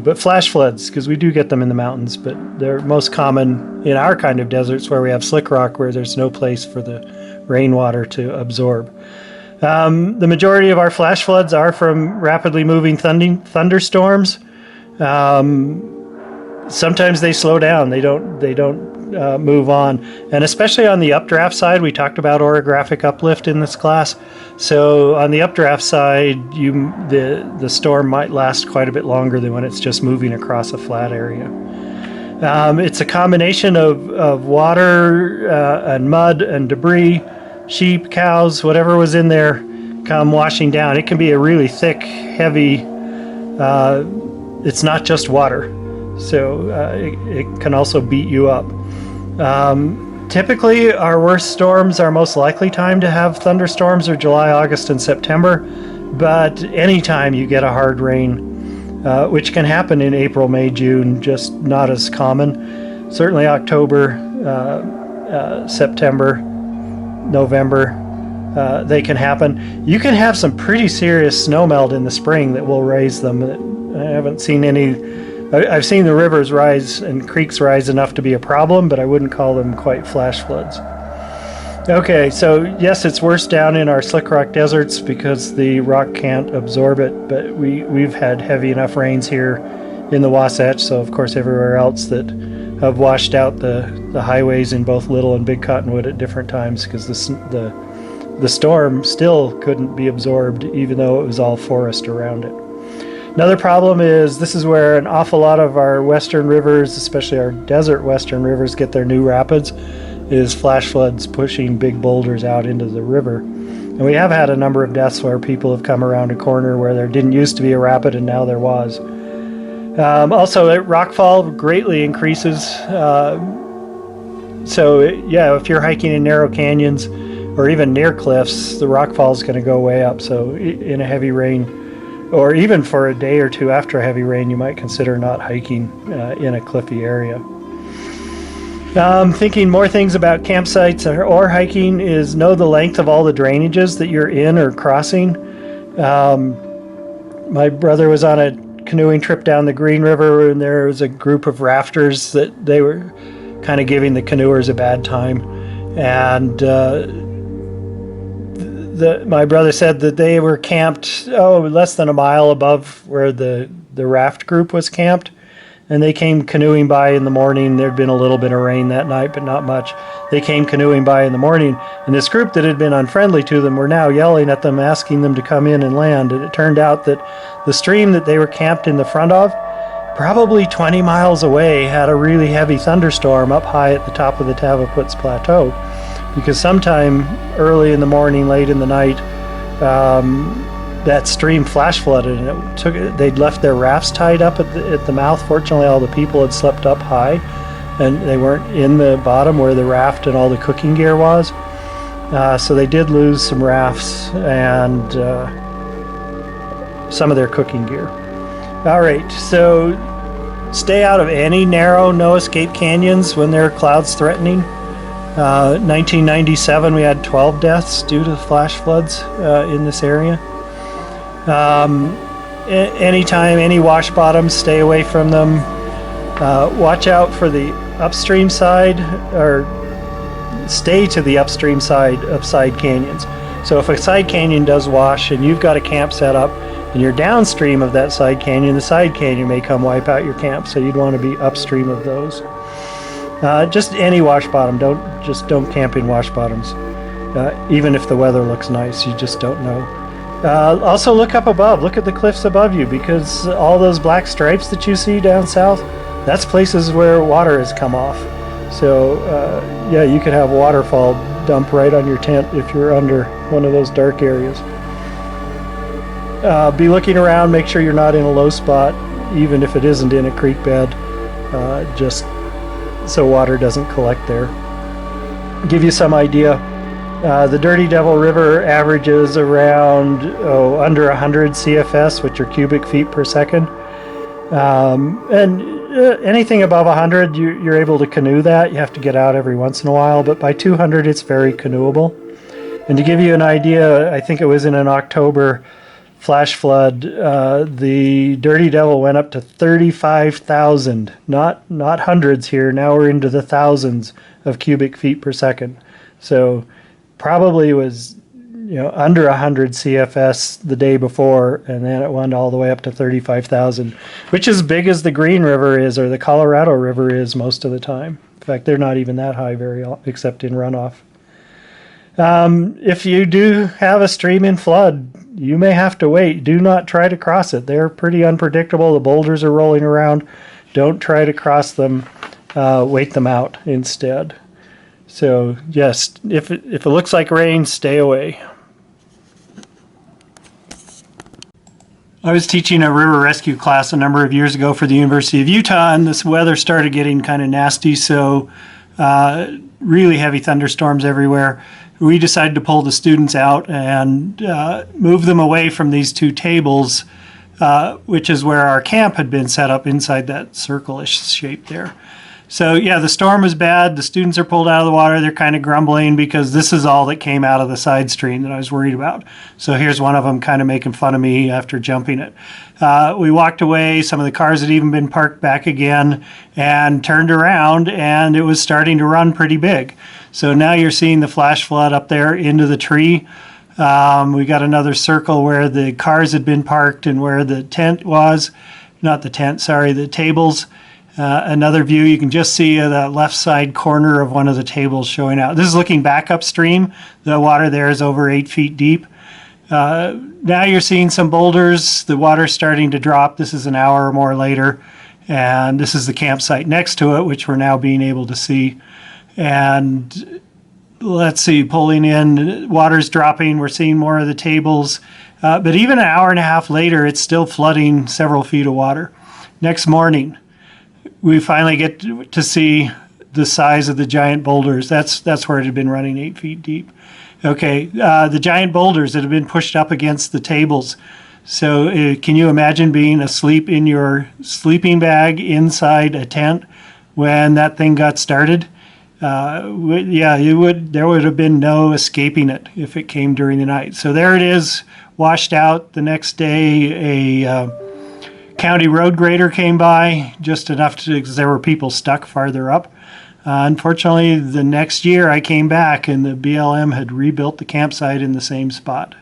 but flash floods, because we do get them in the mountains, but they're most common in our kind of deserts where we have slick rock, where there's no place for the rainwater to absorb. The majority of our flash floods are from rapidly moving thunderstorms. Sometimes they slow down. They don't move on, and especially on the updraft side, we talked about orographic uplift in this class. So on the updraft side, the storm might last quite a bit longer than when it's just moving across a flat area. It's a combination of water and mud and debris, sheep, cows, whatever was in there come washing down. It can be a really thick, heavy, it's not just water, so it can also beat you up. Typically, our worst storms are most likely time to have thunderstorms are July, August, and September, but anytime you get a hard rain, which can happen in April, May, June, just not as common. Certainly October, September, November, they can happen. You can have some pretty serious snowmelt in the spring that will raise them. I haven't seen any. I've seen the rivers rise and creeks rise enough to be a problem, but I wouldn't call them quite flash floods. Okay, so yes, it's worse down in our slick rock deserts because the rock can't absorb it, but we've had heavy enough rains here in the Wasatch, so of course everywhere else, that have washed out the highways in both Little and Big Cottonwood at different times, because the storm still couldn't be absorbed even though it was all forest around it. Another problem is this is where an awful lot of our western rivers, especially our desert western rivers, get their new rapids, is flash floods pushing big boulders out into the river. And we have had a number of deaths where people have come around a corner where there didn't used to be a rapid and now there was. Also, rockfall greatly increases. If you're hiking in narrow canyons or even near cliffs, the rockfall is going to go way up. So in a heavy rain, or even for a day or two after a heavy rain, you might consider not hiking in a cliffy area. Thinking more things about campsites or hiking is know the length of all the drainages that you're in or crossing. My brother was on a canoeing trip down the Green River, and there was a group of rafters that they were kind of giving the canoers a bad time. And my brother said that they were camped less than a mile above where the raft group was camped, and they came canoeing by in the morning. There'd been a little bit of rain that night, but not much. They came canoeing by in the morning, and this group that had been unfriendly to them were now yelling at them, asking them to come in and land. And it turned out that the stream that they were camped in the front of, probably 20 miles away, had a really heavy thunderstorm up high at the top of the Tavaputs Plateau. Because sometime early in the morning, late in the night, that stream flash flooded, and they'd left their rafts tied up at the mouth. Fortunately, all the people had slept up high, and they weren't in the bottom where the raft and all the cooking gear was. So they did lose some rafts and some of their cooking gear. All right, so stay out of any narrow, no escape canyons when there are clouds threatening. 1997, we had 12 deaths due to flash floods in this area. Anytime, any wash bottoms, stay away from them. Watch out for the upstream side, or stay to the upstream side of side canyons. So if a side canyon does wash and you've got a camp set up and you're downstream of that side canyon, the side canyon may come wipe out your camp, so you'd want to be upstream of those. Just any wash bottom. Don't camp in wash bottoms. Even if the weather looks nice, you just don't know. Also look up above. Look at the cliffs above you, because all those black stripes that you see down south, that's places where water has come off. So you could have waterfall dump right on your tent if you're under one of those dark areas. Be looking around, make sure you're not in a low spot, even if it isn't in a creek bed. Just so water doesn't collect there. Give you some idea. The Dirty Devil River averages around under 100 CFS, which are cubic feet per second. And anything above 100, you're able to canoe that. You have to get out every once in a while, but by 200, it's very canoeable. And to give you an idea, I think it was in an October flash flood, the Dirty Devil went up to 35,000, not hundreds here. Now we're into the thousands of cubic feet per second. So probably was under 100 CFS the day before, and then it went all the way up to 35,000, which is as big as the Green River is or the Colorado River is most of the time. In fact, they're not even that high except in runoff. If you do have a stream in flood, you may have to wait. Do not try to cross it. They're pretty unpredictable. The boulders are rolling around. Don't try to cross them. Wait them out instead. So yes, if it looks like rain, stay away. I was teaching a river rescue class a number of years ago for the University of Utah, and this weather started getting kind of nasty, so really heavy thunderstorms everywhere. We decided to pull the students out and move them away from these two tables, which is where our camp had been set up inside that circle-ish shape there. So yeah, the storm was bad. The students are pulled out of the water. They're kind of grumbling because this is all that came out of the side stream that I was worried about. So here's one of them kind of making fun of me after jumping it. We walked away. Some of the cars had even been parked back again and turned around, and it was starting to run pretty big. So now you're seeing the flash flood up there into the tree. We got another circle where the cars had been parked and where the tent was. Not the tent, sorry, the tables. Another view, you can just see the left side corner of one of the tables showing out. This is looking back upstream. The water there is over 8 feet deep. Now you're seeing some boulders. The water's starting to drop. This is an hour or more later. And this is the campsite next to it, which we're now being able to see. And let's see, pulling in, water's dropping. We're seeing more of the tables. But even an hour and a half later, it's still flooding several feet of water. Next morning, we finally get to see the size of the giant boulders. That's where it had been running 8 feet deep. Okay, the giant boulders that have been pushed up against the tables. So can you imagine being asleep in your sleeping bag inside a tent when that thing got started? Yeah, there would have been no escaping it if it came during the night. So there it is, washed out. The next day, a county road grader came by, just enough because there were people stuck farther up. Unfortunately, the next year I came back and the BLM had rebuilt the campsite in the same spot.